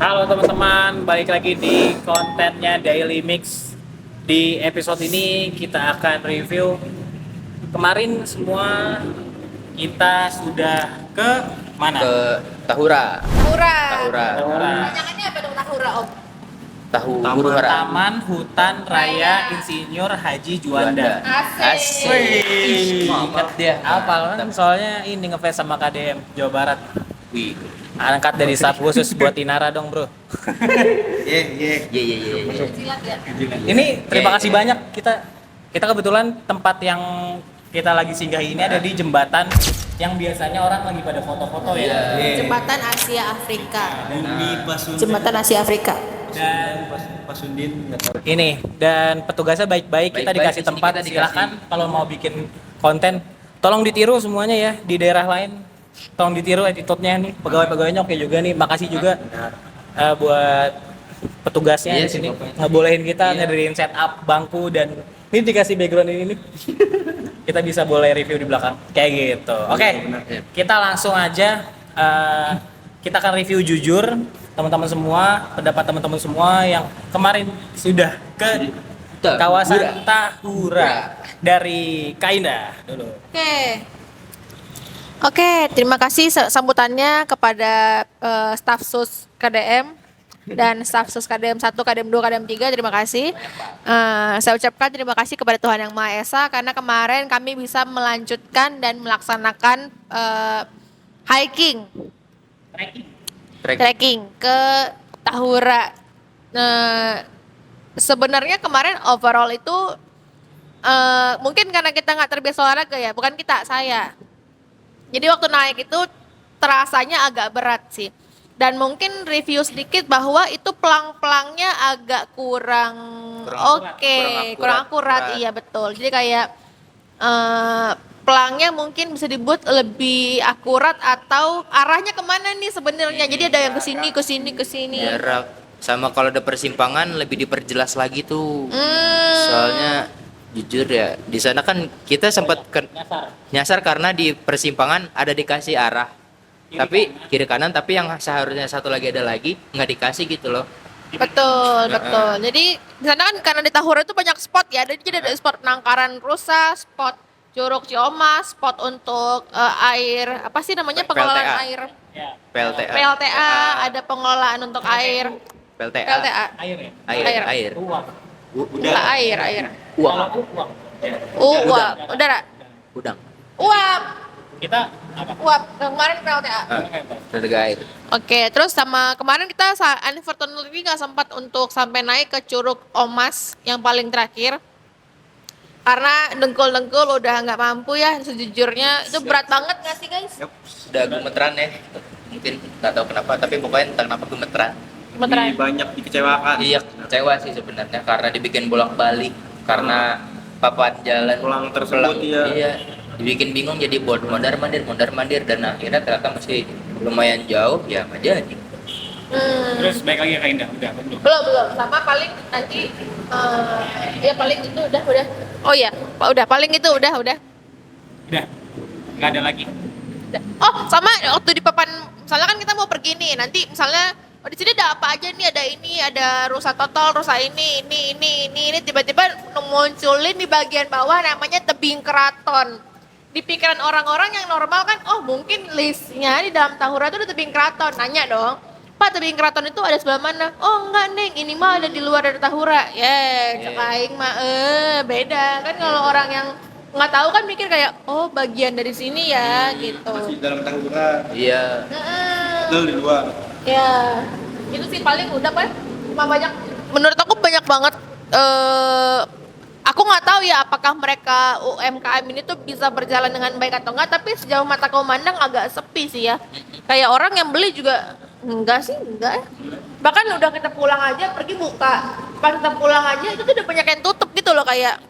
Halo teman-teman, balik lagi di kontennya Daily Mix. Di episode ini kita akan review. Kemarin semua kita sudah ke mana? Ke Tahura. Tahura. Tahura. Panjangannya apa dong Tahura, Om? Tahura. Taman Hutan Raya Insinyur Haji Juanda. Asik. Wih, Ingat dia. Apal kan? Soalnya ini ngefans sama KDM Jawa Barat. Wih. Angkat dari staff khusus buat Inara dong, Bro. Iya. Silat ya. Ini terima kasih banyak, kita kebetulan tempat yang kita lagi singgah ini ada di jembatan yang biasanya orang lagi pada foto-foto ya. Jembatan Asia Afrika. Bumi Pasun Jembatan Asia Afrika. dan Pasundin ini dan petugasnya baik-baik, kita Baik-baik, dikasih di sini tempat. kita dikasih. Silakan kalau mau bikin konten tolong ditiru semuanya ya, di daerah lain tolong ditiru attitude-nya nih, pegawai-pegawainya oke juga nih. Makasih juga buat petugasnya Iya di sini sih, Bapak. ngebolehin kita Iya. ngedirin setup bangku dan ini dikasih background ini nih. Kita bisa boleh review di belakang kayak gitu. Oke, kita langsung aja. Kita akan review jujur teman-teman semua, pendapat teman-teman semua yang kemarin sudah ke kawasan Tahura dari Kainda dulu. Oke, terima kasih sambutannya kepada staf sus KDM dan staf sus KDM 1, KDM 2, KDM 3. Terima kasih. Saya ucapkan terima kasih kepada Tuhan Yang Maha Esa karena kemarin kami bisa melanjutkan dan melaksanakan hiking, trekking ke Tahura. Sebenarnya kemarin overall itu mungkin karena kita nggak terbiasa olahraga ya, bukan kita, saya. Jadi waktu naik itu terasanya agak berat sih. Dan mungkin review sedikit bahwa itu pelang-pelangnya agak kurang Kurang akurat. Iya betul. Jadi kayak pelangnya mungkin bisa dibuat lebih akurat atau arahnya kemana nih sebenarnya. Jadi ada yang ke sini. Jarak sama kalau ada persimpangan lebih diperjelas lagi tuh. Soalnya jujur ya, di sana kan kita sempat nyasar karena di persimpangan ada dikasih arah. Kiri kanan tapi yang seharusnya satu lagi ada lagi nggak dikasih gitu loh. Betul. Jadi di sana kan karena di Tahura itu banyak spot ya. Jadi ada spot penangkaran rusa, spot Curug Ciomas, spot untuk air apa sih namanya, pengelolaan PLTA. air. PLTA. PLTA, ada pengelolaan untuk air. PLTA. PLTA. Air ya? Air. Uang. Enggak air. Uang. Kalau uang. Uap, udara. Udang. Uap. Kita apa? Uap. Kemarin PLTA. Tenaga air. Oke, terus sama kemarin kita unfortunately nggak sempat untuk sampai naik ke Curug Omas yang paling terakhir. Karena dengkul-dengkul udah nggak mampu ya, sejujurnya itu berat banget nggak sih guys? Udah gemeteran ya. Mungkin nggak tahu kenapa tapi pokoknya entah kenapa gemeteran. Gemeteran. Banyak dikecewakan. Iya, kecewa sih sebenarnya karena dibikin bolak-balik karena papan jalan Pulang tersebut, iya. Iya, dibikin bingung jadi mondar-mandir dan akhirnya ternyata masih lumayan jauh ya nggak jadi. Terus baik lagi ke Indah, udah belum? Belum, sama paling nanti ya paling itu udah. Oh iya, udah paling itu udah. Udah, nggak ada lagi. Oh, sama waktu di papan, misalnya kan kita mau pergi nih, nanti misalnya di sini ada apa aja nih, ada rusa totol, rusa ini, tiba-tiba munculin di bagian bawah namanya tebing keraton. Di pikiran orang-orang yang normal kan, oh mungkin listnya di dalam Tahura itu ada tebing keraton. Nanya dong, Pak, tebing keraton itu ada sebelah mana? Oh enggak Neng, ini mah ada di luar dari Tahura. Cekaing mah beda. Kan kalau orang yang nggak tahu kan mikir kayak, oh bagian dari sini ya gitu. Masih dalam Tahura, Iya. betul di luar. Ya, itu sih paling udah Pak. Cuma banyak, menurut aku banyak banget. Aku nggak tahu ya apakah mereka UMKM ini tuh bisa berjalan dengan baik atau enggak. Tapi sejauh mataku memandang agak sepi sih ya. Kayak orang yang beli juga enggak. Bahkan udah kita pulang aja pergi buka. Pas kita pulang aja itu tuh udah banyak yang tutup gitu loh, kayak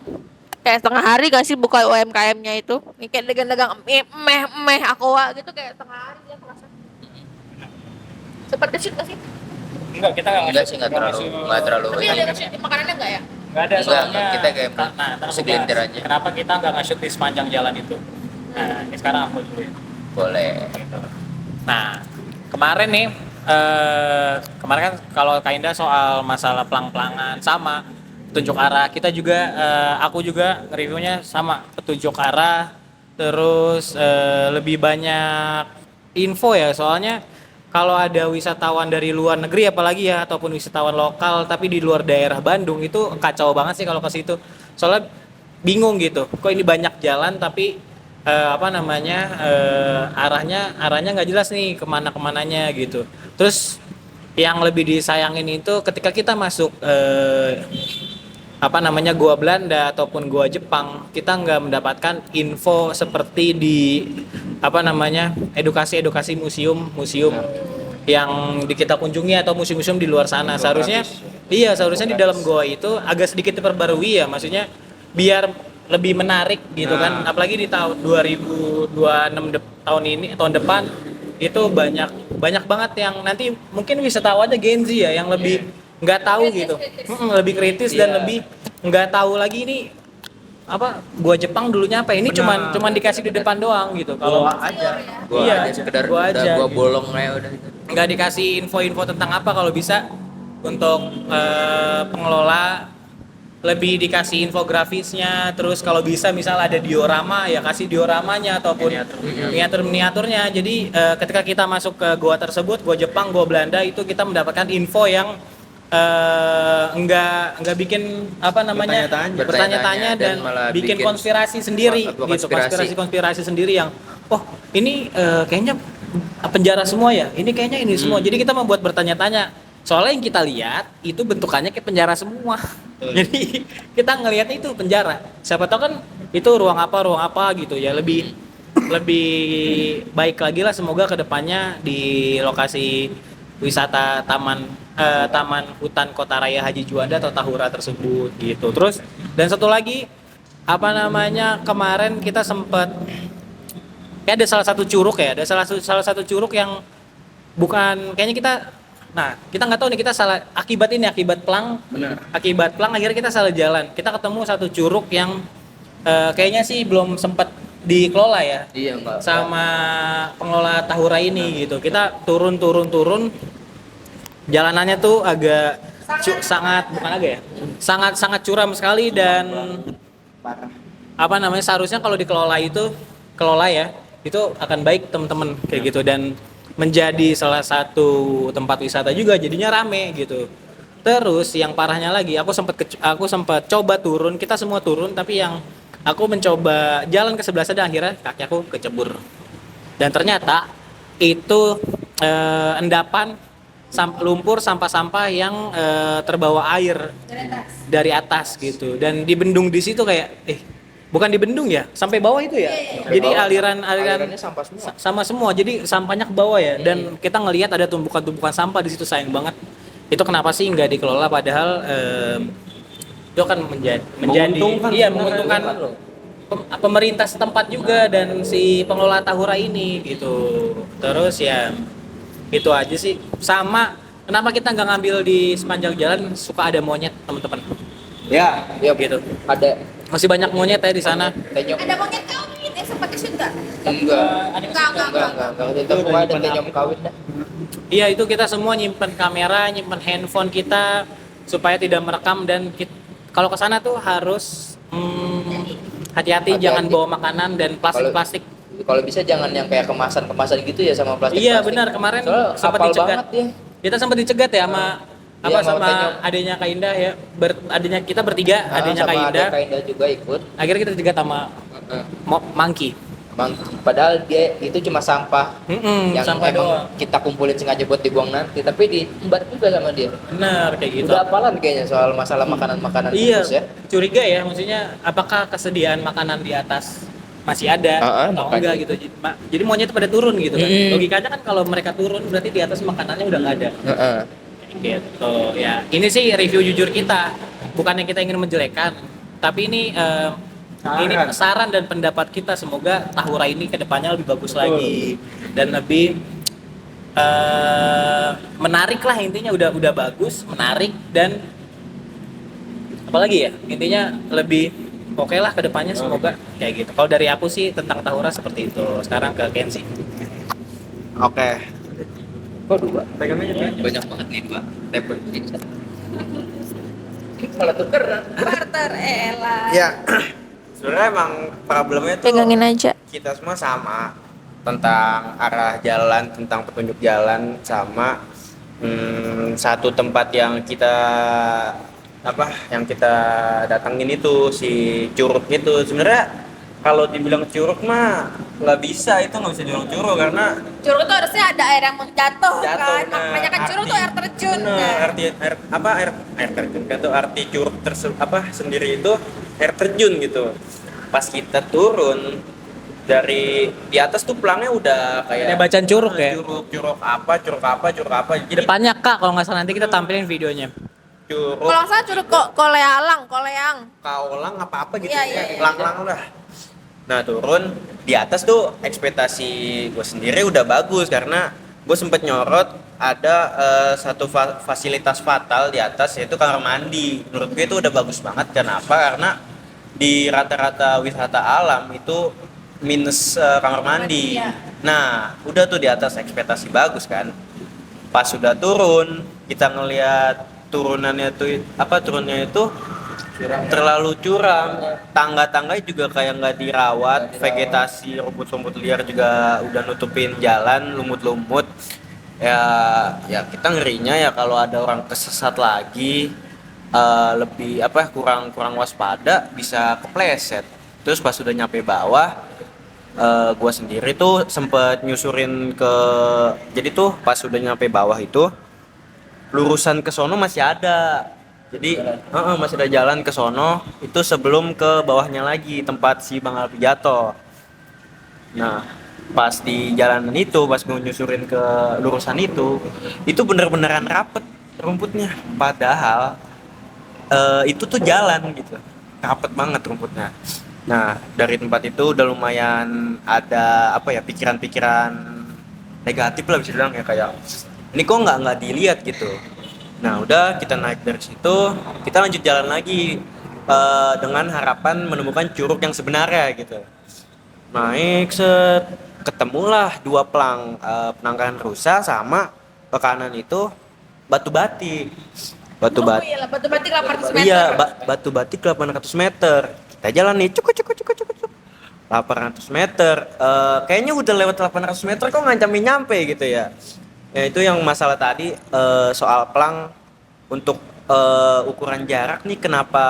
setengah hari gak sih buka UMKM-nya itu. Ini kayak dagang-dagang meh aqua gitu kayak setengah hari dia terasa. Seperti shoot gak sih? Enggak, kita Enggak sih, nggak terlalu Tapi banyak. ada shoot di makanannya enggak ya? Nggak ada, Enggak, soalnya kita kayak terus segelintir bahas. aja. Kenapa kita nggak nge-shoot di sepanjang jalan itu? Nah, ini sekarang aku dulu ya. Boleh. Gitu. Nah, kemarin nih kemarin kan kalau Kainda soal masalah pelang-pelangan sama petunjuk arah, kita juga aku juga reviewnya sama petunjuk arah, terus lebih banyak info ya, soalnya kalau ada wisatawan dari luar negeri apalagi ya, ataupun wisatawan lokal tapi di luar daerah Bandung itu kacau banget sih kalau ke situ. Soalnya bingung gitu. Kok ini banyak jalan tapi arahnya nggak jelas nih kemananya gitu. Terus yang lebih disayangin itu ketika kita masuk gua Belanda ataupun gua Jepang, kita nggak mendapatkan info seperti di edukasi museum yang kita kunjungi atau museum-museum di luar sana. Seharusnya di dalam goa itu agak sedikit diperbarui ya, maksudnya biar lebih menarik gitu kan, apalagi di tahun 2026 tahun depan itu banyak banget yang nanti mungkin wisatawannya Gen Z ya, yang lebih nggak tahu gitu, lebih kritis dan lebih nggak tahu lagi ini gua Jepang dulunya apa, ini cuman dikasih di depan doang gitu. Kalau Gua aja sekedar gua aja gua gitu. bolong aja udah. Nggak dikasih info-info tentang apa. Kalau bisa untuk pengelola lebih dikasih infografisnya, terus kalau bisa misal ada diorama ya kasih dioramanya ataupun miniaturnya. Jadi ketika kita masuk ke goa tersebut, goa Jepang, goa Belanda, itu kita mendapatkan info yang enggak bikin bertanya-tanya dan malah bikin konspirasi sendiri gitu, konspirasi sendiri yang ini kayaknya penjara semua ya, ini kayaknya ini semua. Jadi kita membuat bertanya-tanya, soalnya yang kita lihat itu bentukannya kayak penjara semua. Jadi kita ngelihatnya itu penjara, siapa tahu kan itu ruang apa gitu ya, lebih baik lagi lah semoga kedepannya di lokasi wisata taman hutan Kota Raya Haji Juanda atau Tahura tersebut gitu. Terus dan satu lagi kemarin kita sempat ada salah satu curug ya, ada salah satu curug yang bukan kayaknya kita nggak tahu nih, kita salah akibat pelang. Benar. Akibat pelang akhirnya kita salah jalan. Kita ketemu satu curug yang kayaknya sih belum sempat dikelola ya. Iya, enggak. Sama pengelola Tahura ini gitu. Kita turun. Jalanannya tuh agak sangat curam sekali dan seharusnya kalau dikelola ya itu akan baik teman-teman kayak gitu, dan menjadi salah satu tempat wisata juga jadinya rame gitu. Terus yang parahnya lagi, aku sempat coba turun, kita semua turun, tapi yang aku mencoba jalan ke sebelah sana akhirnya kaki aku kecebur. Dan ternyata itu endapan lumpur sampah-sampah yang terbawa air dari atas gitu, dan dibendung di situ kayak bukan dibendung ya, sampai bawah itu ya. Jadi alirannya sampah semua. sama semua, jadi sampahnya ke bawah ya. Dan kita ngelihat ada tumpukan sampah di situ, sayang banget. Itu kenapa sih nggak dikelola, padahal itu kan menguntungkan pemerintah setempat juga dan si pengelola Tahura ini gitu. Terus ya itu aja sih. Sama kenapa kita nggak ngambil di sepanjang jalan, suka ada monyet teman-teman. Ya, Gitu. Ada Masih banyak monyet ya di sana. tenyum. Ada monyet kawin yang sempat di-shoot nggak? Enggak. Enggak. Itu pokoknya ada tenyum kawin dah. Iya, itu kita semua nyimpen kamera, nyimpen handphone kita supaya tidak merekam, dan kalau ke sana tuh harus hati-hati, jangan bawa makanan dan plastik. Kalau bisa jangan yang kayak kemasan gitu ya sama plastik. Iya benar, kemarin Soalnya sempat apal dicegat. banget ya. Kita sempat dicegat ya sama Iya, sama tenyum. adanya Kak Indah ya. Adanya kita bertiga, adanya Kak sama Indah. ada Kak Indah juga ikut. Akhirnya kita dicegat sama monkey. Padahal dia itu cuma sampah yang sampah emang doang. kita kumpulin sengaja buat dibuang nanti, tapi diembat juga sama dia. Benar kayak gitu. Udah apalan kayaknya soal masalah makanan Iya, bungkus ya. curiga ya, maksudnya apakah kesediaan makanan di atas masih ada atau makanya. enggak gitu. Jadi monyet pada turun gitu kan. Mm-mm. Logikanya kan kalau mereka turun berarti di atas makanannya udah nggak ada. Heeh. Kayak gitu ya. Ini sih review jujur kita, bukannya kita ingin menjelekkan, tapi ini saran dan pendapat kita. Semoga Tahura ini kedepannya lebih bagus lagi dan lebih menarik lah, intinya udah bagus, menarik, dan apalagi ya, intinya lebih oke lah kedepannya, semoga kayak gitu. Kalau dari aku sih tentang Tahura seperti itu. Sekarang ke Kenzi. Oke. Kok dua? Pegang aja. Banyak banget nih dua. Repot. Malah tukeran. Barter elah. Ya, sebenarnya emang problemnya tuh Pegangin aja. kita semua sama tentang arah jalan, tentang petunjuk jalan, sama satu tempat yang kita yang kita datangin itu si curug itu. Sebenarnya kalau dibilang curug mah nggak bisa dibilang curug karena Curug tuh harusnya ada air yang jatuh kan. nah, Makanya kan curug tuh air terjun. bener, Nah. air terjun kan tuh arti curug sendiri itu air terjun gitu. Pas kita turun dari di atas tuh pelangnya udah kayak Kayak bacaan curug ya? curug apa Di depannya Kak, kalau nggak salah nanti kita tampilin videonya. curug Kalau nggak salah curug kolealang. kaulang apa gitu Iya, ya, iya. lang-lang lah. Nah turun di atas tuh ekspektasi gue sendiri udah bagus karena gue sempet nyorot ada satu fasilitas fatal di atas yaitu kamar mandi. Menurut gue itu udah bagus banget. Kenapa? Karena di rata-rata wisata alam itu minus kamar mandi. Iya. Nah udah tuh di atas ekspektasi bagus kan. Pas sudah turun kita ngelihat turunnya itu terlalu curam, tangga-tangga juga kayak nggak dirawat, vegetasi rumput-rumput liar juga udah nutupin jalan, lumut-lumut. Ya kita ngerinya ya kalau ada orang kesesat lagi, lebih kurang waspada bisa kepleset. Terus pas sudah nyampe bawah, gua sendiri tuh sempet nyusurin jadi tuh pas sudah nyampe bawah itu lurusan ke sono masih ada. Jadi masih ada jalan ke sono itu sebelum ke bawahnya lagi tempat si Bang Alpi jatuh. Nah, pas di jalanan itu, pas gue nyusurin ke lurusan itu bener-beneran rapet rumputnya. Padahal itu tuh jalan gitu, rapet banget rumputnya. Nah, dari tempat itu udah lumayan ada pikiran-pikiran negatif lah bisa bilang ya, kayak ini kok nggak dilihat gitu. Nah udah kita naik dari situ, kita lanjut jalan lagi dengan harapan menemukan curug yang sebenarnya gitu. Naik ketemulah dua penangkaran rusa sama ke kanan itu batu batik. Batu batik. Iya, batu batik 800 meter. Iya, batu batik 800 meter. Kita jalan nih, cuk. 800 meter. Kayaknya udah lewat 800 meter kok ngancamin nyampe gitu ya. Ya itu yang masalah tadi soal pelang untuk ukuran jarak nih kenapa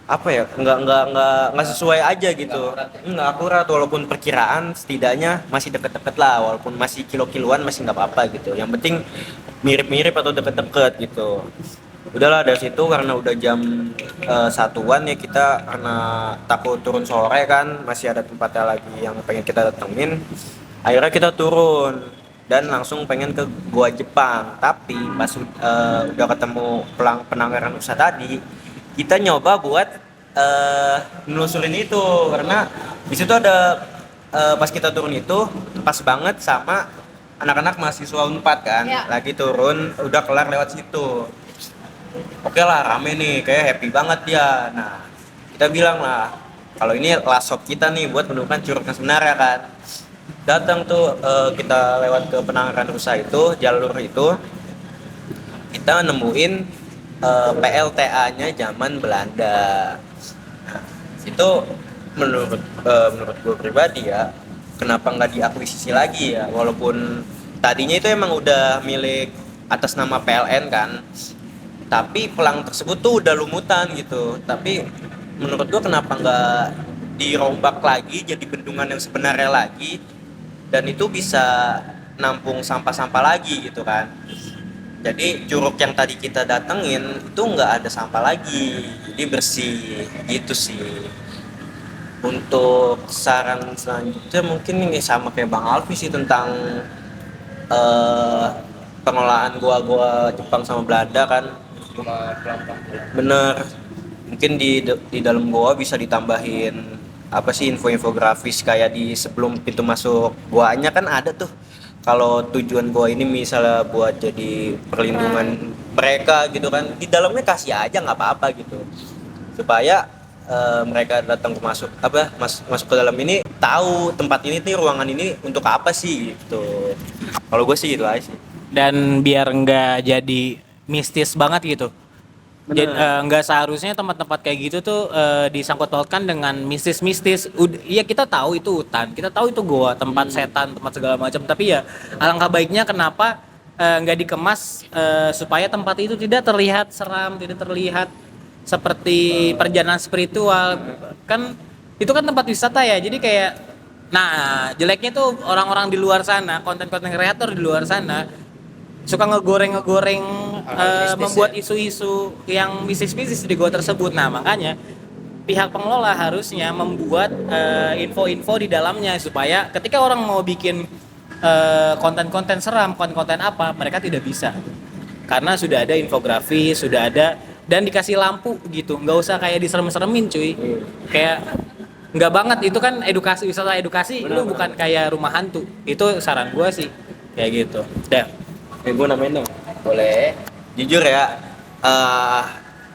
nggak sesuai aja gitu, nggak akurat walaupun perkiraan setidaknya masih deket-deket lah, walaupun masih kilo-kiloan masih nggak apa-apa gitu, yang penting mirip-mirip atau deket-deket gitu. Udahlah dari situ karena udah jam satuan ya, kita karena takut turun sore kan, masih ada tempatnya lagi yang pengen kita datengin, akhirnya kita turun dan langsung pengen ke Goa Jepang. Tapi pas udah ketemu penangkaran rusa tadi, kita nyoba buat nelusurin itu karena di situ ada pas kita turun itu pas banget sama anak-anak mahasiswa Unpad kan, ya. Lagi turun udah kelar lewat situ. Oke lah, rame nih, kayak happy banget dia. Nah kita bilang lah kalau ini last stop kita nih buat menemukan curug yang sebenarnya kan. Datang tuh kita lewat ke penangkaran rusa itu, jalur itu kita nemuin PLTA-nya zaman Belanda. Nah, itu menurut gue pribadi ya, kenapa nggak diakuisisi lagi ya, walaupun tadinya itu emang udah milik atas nama PLN kan, tapi pelang tersebut tuh udah lumutan gitu. Tapi menurut gue kenapa nggak dirombak lagi jadi bendungan yang sebenarnya lagi, dan itu bisa nampung sampah-sampah lagi gitu kan. Jadi curug yang tadi kita datengin itu nggak ada sampah lagi, jadi bersih gitu sih. Untuk saran selanjutnya mungkin ini sama kayak Bang Alfi sih, tentang pengelolaan gua Jepang sama Belanda kan. Bener, mungkin di dalam goa bisa ditambahin info-infografis kayak di sebelum pintu masuk goanya kan ada tuh, kalau tujuan goa ini misalnya buat jadi perlindungan mereka gitu kan, di dalamnya kasih aja nggak apa-apa gitu, supaya mereka datang masuk ke dalam ini, tahu tempat ini nih, ruangan ini untuk apa sih gitu. Kalau gue sih gitu aja sih. Dan biar nggak jadi mistis banget gitu. Jadi nggak seharusnya tempat-tempat kayak gitu tuh disangkut pautkan dengan mistis-mistis. Iya, kita tahu itu hutan, kita tahu itu goa, tempat setan, tempat segala macam. Tapi ya alangkah baiknya kenapa nggak dikemas supaya tempat itu tidak terlihat seram, tidak terlihat seperti perjalanan spiritual. Kan itu kan tempat wisata ya. Jadi kayak, nah jeleknya tuh orang-orang di luar sana, konten-konten kreator di luar sana suka ngegoreng mistis membuat ya. isu-isu yang mistis-mistis di gua tersebut. Nah makanya pihak pengelola harusnya membuat info-info di dalamnya supaya ketika orang mau bikin konten-konten seram, konten-konten apa, mereka tidak bisa karena sudah ada infografis, sudah ada, dan dikasih lampu gitu, nggak usah kayak diserem-seremin cuy. Kayak nggak banget, itu kan edukasi, wisata edukasi. Itu bukan kayak rumah hantu. Itu saran gua sih kayak gitu. Dah. Gue namain dong. Boleh. Jujur ya,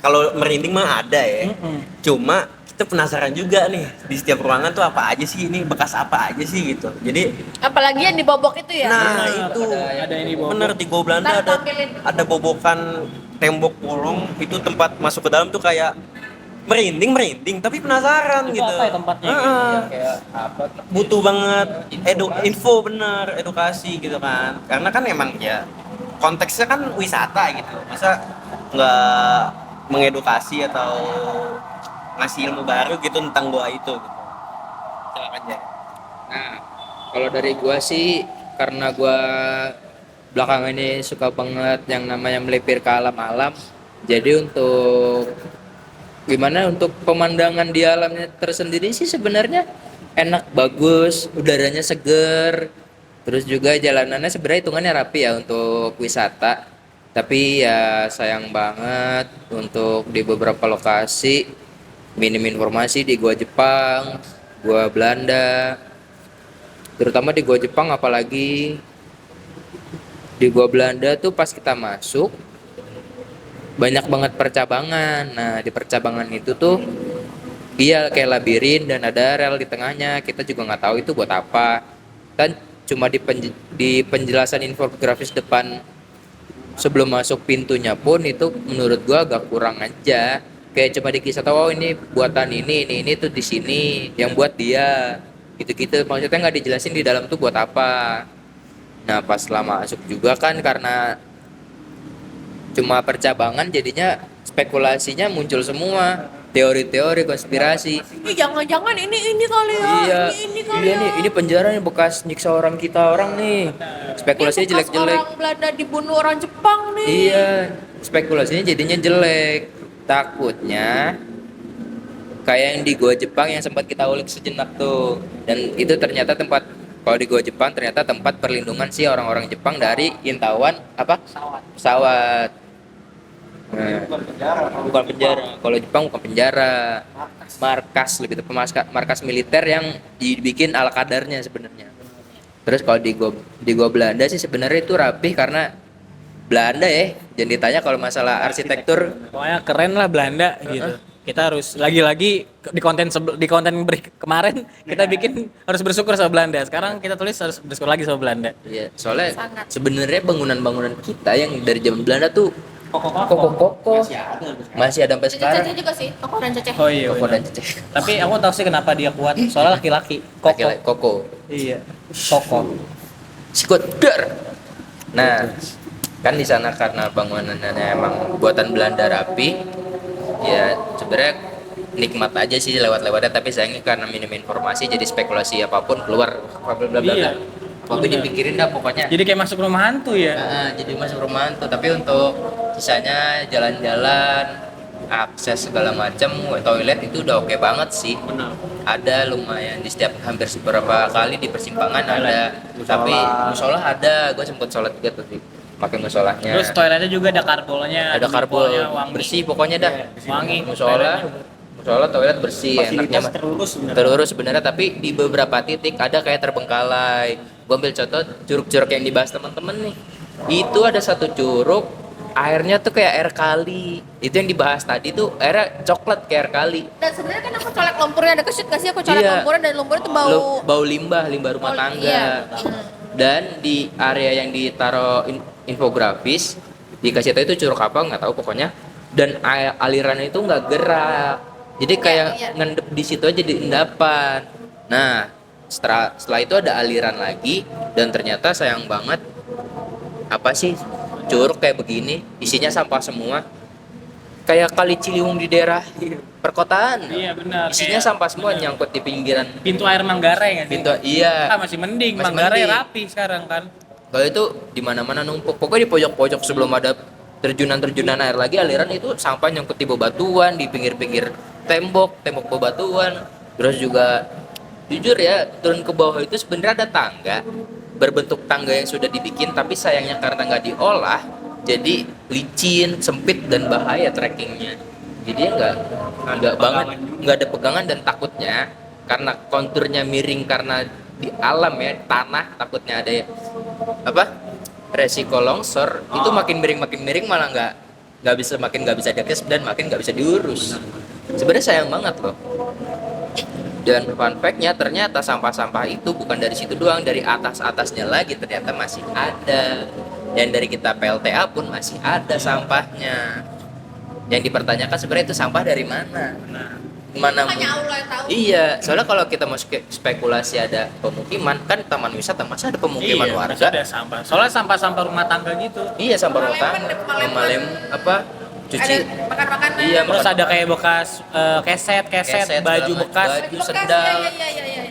kalau merinding mah ada ya. Cuma kita penasaran juga nih, di setiap ruangan tuh apa aja sih, ini bekas apa aja sih gitu. Jadi Apalagi yang dibobok itu ya. nah Benar, itu ada ini bobok. bener di Gua Belanda Ntar ada tampilin. bobokan tembok bolong, itu tempat masuk ke dalam tuh kayak merinding tapi penasaran Itu gitu. apa ya tempatnya? Kayak apa? Butuh banget info bener, edukasi gitu kan, karena kan emang ya konteksnya kan wisata gitu, masa nggak mengedukasi atau ngasih ilmu baru gitu tentang gua itu gitu. Silakan aja. Nah, kalau dari gua sih, karena gua belakangan ini suka banget yang namanya melipir ke alam-alam. Jadi untuk gimana, untuk pemandangan di alamnya tersendiri sih sebenarnya enak, bagus, udaranya seger. Terus juga jalanannya sebenarnya hitungannya rapi ya untuk wisata. Tapi ya sayang banget untuk di beberapa lokasi minim informasi di Gua Jepang, Gua Belanda. Terutama di Gua Jepang, apalagi di Gua Belanda tuh pas kita masuk banyak banget percabangan. Nah, di percabangan itu tuh iya kayak labirin dan ada rel di tengahnya. Kita juga nggak tahu itu buat apa. Dan cuma di penjelasan infografis depan sebelum masuk pintunya pun itu menurut gua agak kurang aja. Kayak cuma dikisah tahu, oh ini buatan ini tuh di sini yang buat dia. Gitu-gitu. Maksudnya nggak dijelasin di dalam tuh buat apa. Nah, pas lama masuk juga kan karena cuma percabangan, jadinya spekulasinya muncul semua, teori-teori konspirasi. Ih, jangan-jangan ini kali ya. Iya, Ini kali iya ya. nih, ini penjara nih bekas nyiksa orang kita orang nih. Spekulasinya Ini bekas jelek-jelek. Orang Belanda dibunuh orang Jepang nih. Iya, spekulasinya jadinya jelek. Takutnya kayak yang di Gua Jepang yang sempat kita ulik sejenak tuh. Dan itu ternyata tempat, kalau di Gua Jepang ternyata tempat perlindungan sih orang-orang Jepang dari intauan apa? Pesawat. Nah, bukan penjara. Kalau Jepang bukan penjara. Markas, lebih tepat markas militer yang dibikin ala kadarnya sebenarnya. Terus kalau di Gua Belanda sih sebenarnya itu rapih karena Belanda ya. Jangan ditanya kalau masalah arsitektur. Pokoknya keren lah Belanda gitu. Kita harus lagi-lagi di konten kemarin kita bikin harus bersyukur sama Belanda. Sekarang kita tulis harus bersyukur lagi sama Belanda. Iya, soalnya Sangat. sebenarnya bangunan-bangunan kita yang dari zaman Belanda tuh kokoh-kokoh masih ada sampai Itu sekarang. Cece juga sih, Koko dan Cece. Oh iya. Kokoh benar. dan ceceh. Tapi aku tahu sih kenapa dia kuat. Soalnya laki-laki. Koko. Laki-laki, kokoh. Iya. Koko. Sikut dar. Nah, kan di sana karena bangunannya emang buatan Belanda rapi, ya sebenarnya nikmat aja sih lewat-lewatnya, tapi sayangnya karena minim informasi jadi spekulasi apapun keluar. Bla bla bla. Iya. Tapi dipikirin dah pokoknya. Jadi kayak masuk rumah hantu ya. Jadi masuk rumah hantu, tapi untuk sisanya jalan-jalan, akses segala macam, toilet itu udah oke banget sih. Benar. Ada lumayan di setiap hampir beberapa kali di persimpangan ada, tapi musola ada, gue sempet sholat juga tuh pakai musolahnya. Terus toiletnya juga ada karbolnya. ada karbol jempolnya wangi. bersih pokoknya dah. Wangi. Musola toilet bersih, enaknya mah. terurus sebenarnya. Terurus sebenarnya, tapi di beberapa titik ada kayak terbengkalai. Gue ambil contoh curug-curug yang dibahas teman-teman nih. Itu ada satu curug airnya tuh kayak air kali. Itu yang dibahas tadi tuh airnya coklat kayak air kali. Dan sebenarnya kan aku colek lumpurnya, ada kesit gak sih aku colek Iya. lumpurnya dan lumpurnya tuh bau. Bau limbah rumah bau- tangga. iya. Dan di area yang ditaruh infografis dikasih tahu itu curug apa nggak tahu pokoknya. Dan alirannya itu nggak gerak. Jadi kayak iya. ngendep di situ aja di endapan. Nah, setelah itu ada aliran lagi dan ternyata sayang banget apa sih curug kayak begini isinya sampah semua. Kayak kali Ciliwung di daerah perkotaan. Iya benar. Isinya Kayak sampah semua nyangkut di pinggiran pintu air Manggarai nggak sih? pintu. Iya. Masih mending, Masih Manggarai mending. rapi sekarang kan. Kalau itu di mana-mana numpuk. Pokoknya di pojok-pojok sebelum ada terjunan air lagi aliran itu sampah nyangkut di bebatuan, di pinggir-pinggir tembok bebatuan. Terus juga jujur ya, turun ke bawah itu sebenarnya ada tangga berbentuk tangga yang sudah dibikin tapi sayangnya karena nggak diolah jadi licin, sempit dan bahaya trekkingnya. Jadi nggak banget, nggak ada pegangan dan takutnya karena konturnya miring karena di alam ya tanah takutnya ada apa resiko longsor itu makin miring malah nggak bisa diakses dan makin nggak bisa diurus. Sebenarnya sayang banget loh. Dan fun fact-nya ternyata sampah-sampah itu bukan dari situ doang, dari atasnya lagi ternyata masih ada. Dan dari kita PLTA pun masih ada sampahnya. Yang dipertanyakan sebenarnya itu sampah dari mana? Mana? Hanya Allah yang tahu. Iya, soalnya kalau kita masuk ke spekulasi ada pemukiman, kan taman wisata masa ada pemukiman Iya, warga? ada sampah. Soalnya sampah-sampah rumah tangga gitu. Iya, sampah rumah Pemaleman, tangga, pemaleman. memalem apa? Ada Cuci. makan-makanan. Iya, Terus ada kayak bekas keset, Keset, baju segala bekas. macam. Baju sendal. Iya.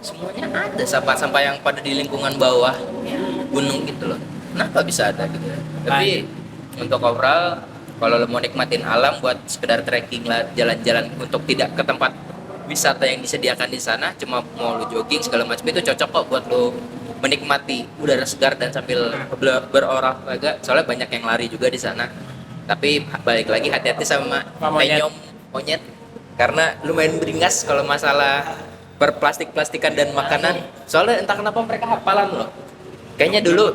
Semuanya ada sampah-sampah yang pada di lingkungan bawah gunung gitu loh. Kenapa bisa ada gitu? Tapi untuk overall kalau lo mau nikmatin alam buat sekedar trekking lah, jalan-jalan untuk tidak ke tempat wisata yang disediakan di sana, cuma mau lo jogging segala macam itu cocok kok buat lo menikmati udara segar dan sambil berolahraga. Soalnya banyak yang lari juga di sana. Tapi balik lagi hati-hati sama Monyet. penyom monyet karena lumayan beringas kalau masalah perplastik-plastikan dan makanan. Soalnya entah kenapa mereka hafalan loh. Kayaknya dulu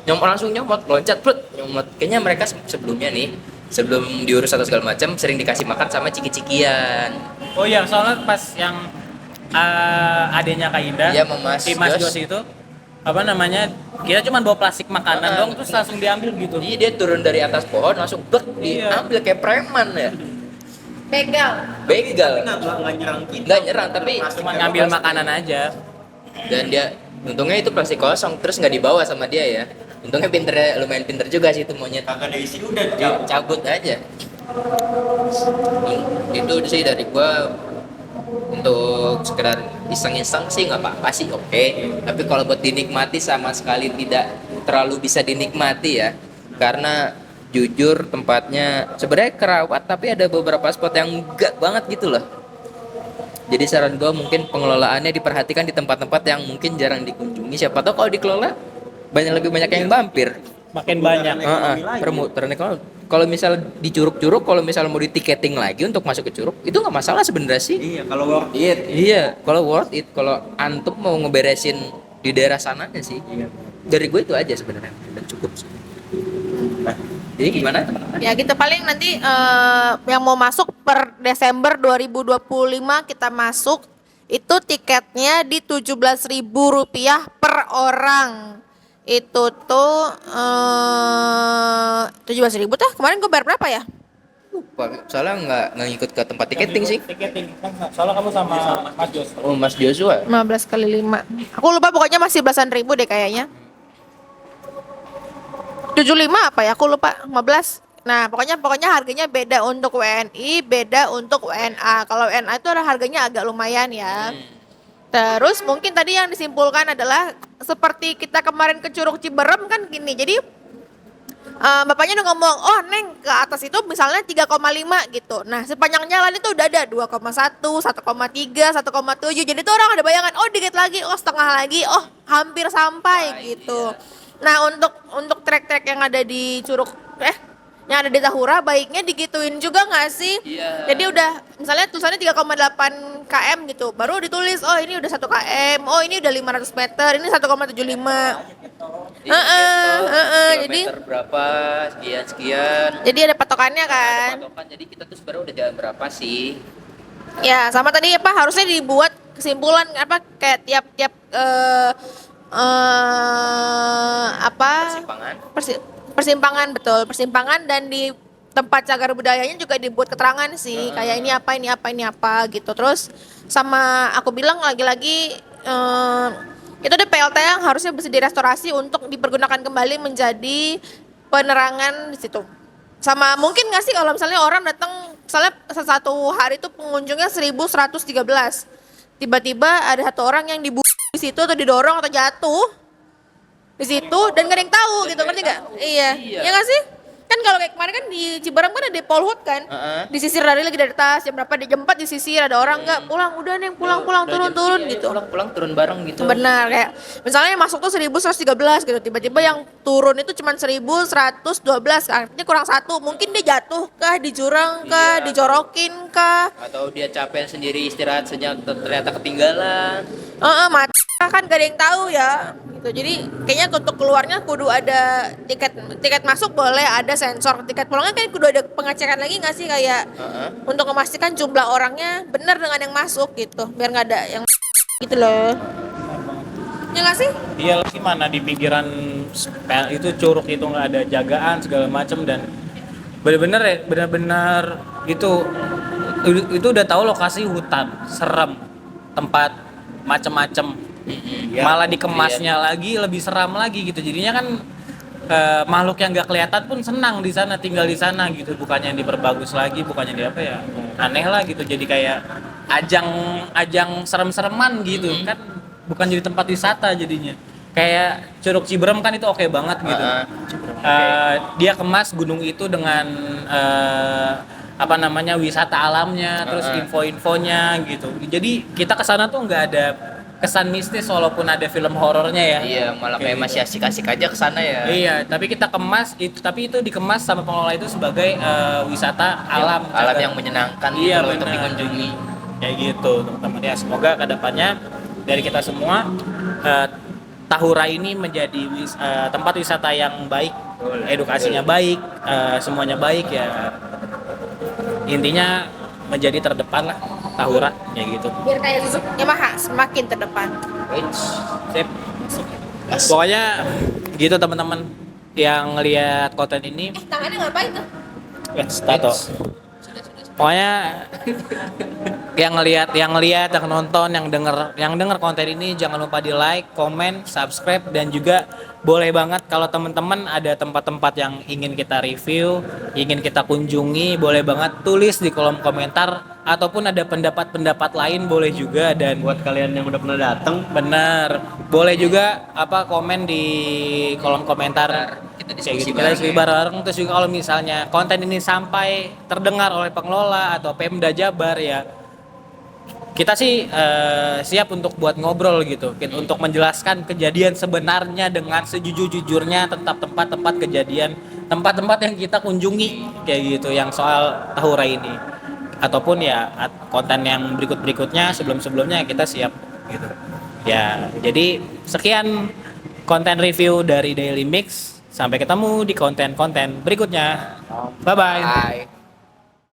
langsung nyomot, loncat, nyomot. Kayaknya mereka sebelumnya nih, sebelum diurus atau segala macam sering dikasih makan sama ciki-cikian. Oh iya, soalnya pas yang adanya Kak Indah, Iya, sama Mas si Mas Jos. Jos itu apa namanya? Kita cuma bawa plastik makanan dong terus langsung diambil gitu. Jadi dia turun dari atas pohon langsung Iya. diambil kayak preman ya. Begal. Begal. Nggak nyerang kita. Nggak nyerang tapi Cuma ngambil makanan aja. dan dia untungnya itu plastik kosong terus nggak dibawa sama dia ya. Untungnya lumayan pinter juga sih itu monyet. Kagak ada isi udah Cabut aja. Itu sih dari gua untuk sekedar iseng-iseng sih nggak apa-apa sih, oke. Tapi kalau buat dinikmati sama sekali tidak terlalu bisa dinikmati ya, karena jujur tempatnya sebenarnya kerawat tapi ada beberapa spot yang enggak banget gitu loh. Jadi saran gua mungkin pengelolaannya diperhatikan di tempat-tempat yang mungkin jarang dikunjungi. Siapa tahu kalau dikelola lebih banyak yang mampir. Makin banyak. Permuteran ekonomi. Kalau misal di curug-curug, kalau misal mau ditiketing lagi untuk masuk ke curug, itu nggak masalah sebenarnya sih. Iya, kalau worth it. Iya, kalau worth it, kalau antum mau ngeberesin di daerah sananya sih. Dari gue itu aja sebenarnya dan cukup sih. Jadi gimana teman-teman? Ya gitu paling nanti yang mau masuk per Desember 2025 kita masuk itu tiketnya di Rp17.000 per orang. Itu tuh 17.000 tuh kemarin gue bayar berapa ya? Lupa, soalnya nggak ngikut ke tempat tiketing sih. Tiketing kan soalnya kamu sama Mas Jos. Oh, Mas Joshua. 15 kali 5. Aku lupa pokoknya masih belasan ribu deh kayaknya. 75 apa ya? Aku lupa 15. Nah, pokoknya harganya beda untuk WNI, beda untuk WNA. Kalau WNA itu harganya agak lumayan ya. Terus mungkin tadi yang disimpulkan adalah seperti kita kemarin ke Curug Ciberem kan gini. Jadi bapaknya udah ngomong, oh Neng ke atas itu misalnya 3,5 gitu. Nah sepanjang jalan itu udah ada 2,1, 1,3, 1,7. Jadi tuh orang ada bayangan, oh dikit lagi, oh setengah lagi, oh hampir sampai gitu. Nah untuk trek-trek yang ada di Curug yang ada di Tahura baiknya digituin juga nggak sih? Iya. Jadi udah misalnya tulisannya 3,8 km gitu, baru ditulis oh ini udah 1 km, oh ini udah 500 meter, ini 1,75. Iya, toh, Jadi kilometer berapa, sekian. jadi ada patokannya kan. Ada patokan, jadi kita tuh sebenarnya udah jalan berapa sih? Ya, sama tadi apa harusnya dibuat kesimpulan apa kayak tiap-tiap apa Persimpangan. persimpangan betul, persimpangan dan di tempat cagar budayanya juga dibuat keterangan sih kayak ini apa ini apa ini apa gitu. Terus sama aku bilang lagi-lagi itu ada PLT yang harusnya bisa direstorasi untuk dipergunakan kembali menjadi penerangan di situ. Sama mungkin nggak sih kalau misalnya orang datang, misalnya satu hari itu pengunjungnya 1113, tiba-tiba ada satu orang yang dibunuh di situ atau didorong atau jatuh di situ dan gak ada yang tahu gitu, ngerti nggak? Iya, ya nggak sih? Kan kalau kayak kemarin kan di Ciberem kan ada Polhut kan, disisir dari lagi dari atas jam berapa di jam 4 disisir, ada orang nggak pulang, udah nih pulang turun gitu. Pulang turun bareng gitu. Benar, kayak misalnya yang masuk tuh 1113 gitu, tiba-tiba yang turun itu cuma 1112, artinya kurang satu, mungkin dia jatuh kah, di jurang kah, Iya. dijorokin kah, Atau dia capek sendiri istirahat sejenak ternyata ketinggalan. mati kan gak ada yang tahu ya gitu. Jadi kayaknya untuk keluarnya kudu ada tiket masuk boleh, ada sensor, tiket pulangnya kan kudu ada pengecekan lagi nggak sih kayak untuk memastikan jumlah orangnya benar dengan yang masuk gitu, biar nggak ada yang gitu loh. Ya nggak sih? Iya, gimana di pinggiran itu curug itu nggak ada jagaan segala macem, dan bener-bener itu udah tahu lokasi hutan serem, tempat macem-macem. Iya, Malah dikemasnya lagi lebih seram lagi gitu, jadinya kan makhluk yang nggak kelihatan pun senang di sana, tinggal di sana gitu, bukannya diperbagus lagi, bukannya di apa ya, aneh lah gitu, jadi kayak ajang serem-sereman gitu kan, bukan jadi tempat wisata jadinya. Kayak Curug Ciberem kan itu oke banget gitu. Dia kemas gunung itu dengan apa namanya, wisata alamnya, terus info-infonya gitu. Jadi kita kesana tuh nggak ada kesan mistis walaupun ada film horornya ya. Iya, malah kayak gitu. masih asik-asik aja ke sana ya. Iya, tapi kita kemas itu, tapi itu dikemas sama pengelola itu sebagai wisata alam. Alam yang menyenangkan Iya, gitu loh untuk benar. dikunjungi. Kayak gitu, teman-teman ya. Semoga kedepannya dari kita semua Tahura ini menjadi tempat wisata yang baik, edukasinya baik, semuanya baik ya. Intinya menjadi terdepan lah Tahura, ya gitu. Biar kayak Suzuki Yamaha semakin terdepan. Sip. Pokoknya gitu teman-teman yang ngelihat konten ini, Tangannya ngapain tuh? tato. Pokoknya yang ngelihat, yang nonton, yang denger konten ini jangan lupa di like, comment, subscribe, dan juga boleh banget kalau teman-teman ada tempat-tempat yang ingin kita review, ingin kita kunjungi, boleh banget tulis di kolom komentar, ataupun ada pendapat-pendapat lain boleh juga. Dan buat kalian yang udah pernah datang, bener, boleh juga komen di kolom komentar. Kita Kayak diskusi gitu, kita diskusi bareng. Terus juga kalau misalnya konten ini sampai terdengar oleh pengelola atau Pemda Jabar ya, kita sih siap untuk buat ngobrol gitu, untuk menjelaskan kejadian sebenarnya dengan sejujur-jujurnya tentang tempat-tempat kejadian, tempat-tempat yang kita kunjungi kayak gitu, yang soal Tahura ini, ataupun ya konten yang berikutnya sebelumnya kita siap gitu ya. Jadi sekian konten review dari Daily Mix, sampai ketemu di konten-konten berikutnya. Bye bye. Bye.